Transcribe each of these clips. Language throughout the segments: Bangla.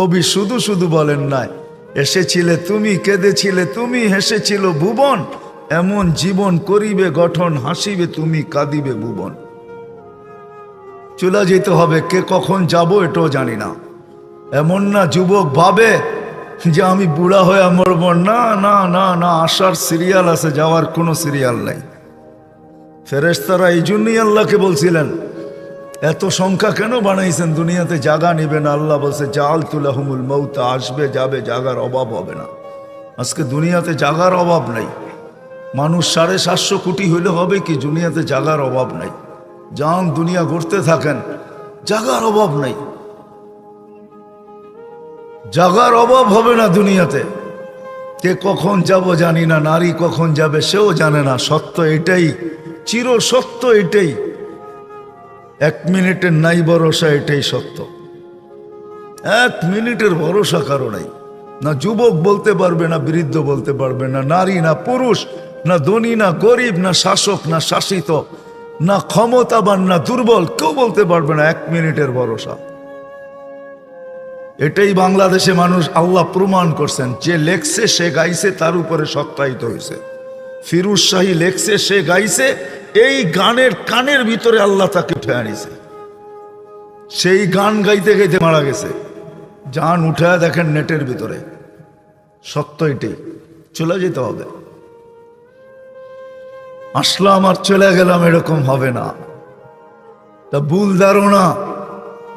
কবি শুধু শুধু বলেন নাই, এসেছিলে তুমি, কেঁদেছিলে তুমি, হেসেছিল ভুবন, এমন জীবন করিবে গঠন, হাসিবে তুমি, কাঁদিবে ভুবন। চলে যেতে হবে, কে কখন যাব এটাও জানি না। এমন না যুবক ভাবে যে আমি বুড়া হয়ে মরব, না না না না, আসার সিরিয়াল আছে, যাওয়ার কোনো সিরিয়াল নাই। ফেরেশতারা এই জন্যই আল্লাহকে বলছিলেন, এত সংখ্যা কেন বানাইছেন, দুনিয়াতে জায়গা নিবে না। আল্লাহ বলছে জাআলতু লাহুমুল মাউতা, আসবে যাবে, জায়গার অভাব হবে না। আজকে দুনিয়াতে জায়গার অভাব নাই। মানুষ 750 কোটি হইলে হবে কি, দুনিয়াতে জায়গার অভাব নাই। যান দুনিয়া ঘুরতে থাকেন, জায়গার অভাব নাই, জায়গার অভাব হবে না দুনিয়াতে। কে কখন যাব জানি না, নারী কখন যাবে সেও জানে না। সত্য এটাই, চির সত্য এটাই, 1 মিনিটের নাই ভরসা, এটাই সত্য। 1 মিনিটের ভরসা কারো নাই। না যুবক বলতে পারবে, না বৃদ্ধ বলতে পারবে, না নারী না পুরুষ, না ধনী না গরিব, না শাসক না শাসিত, না ক্ষমতাবান না দুর্বল, কেউ বলতে পারবে না 1 মিনিটের ভরসা। এটাই বাংলাদেশে মানুষ আল্লাহ প্রমাণ করছেন। যে লেখছে সে গাইছে, তার উপরে সত্যায়িত হয়েছে। ফিরোজ শাহী লেখছে, সে গাইছে, এই গানের কানের ভিতরে আল্লাহ তাকে উঠে আনিছে। সেই গান গাইতে গাইতে মারা গেছে। জান উঠে দেখেন নেটের ভিতরে। সত্য এটাই, চলে যেতে হবে। আসলাম আর চলে গেলাম, এরকম হবে না। তা ভুল ধারণা,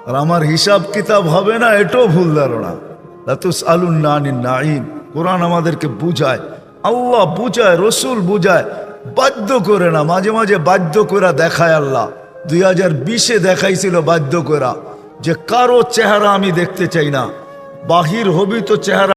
আর আমার হিসাব কিতাব হবে না, এটাও ভুল ধারণা। লা তুসআলুন্না আনিন নাঈম, কোরআন আমাদেরকে বুঝায়, আল্লাহ বুঝায়, রসুল বুঝায়, বাধ্য করে না। মাঝে মাঝে বাধ্য করে দেখায় আল্লাহ। 2020-এ দেখাইছিল বাধ্য করা, যে কারো চেহারা আমি দেখতে চাই না, বাহির হবি তো চেহারা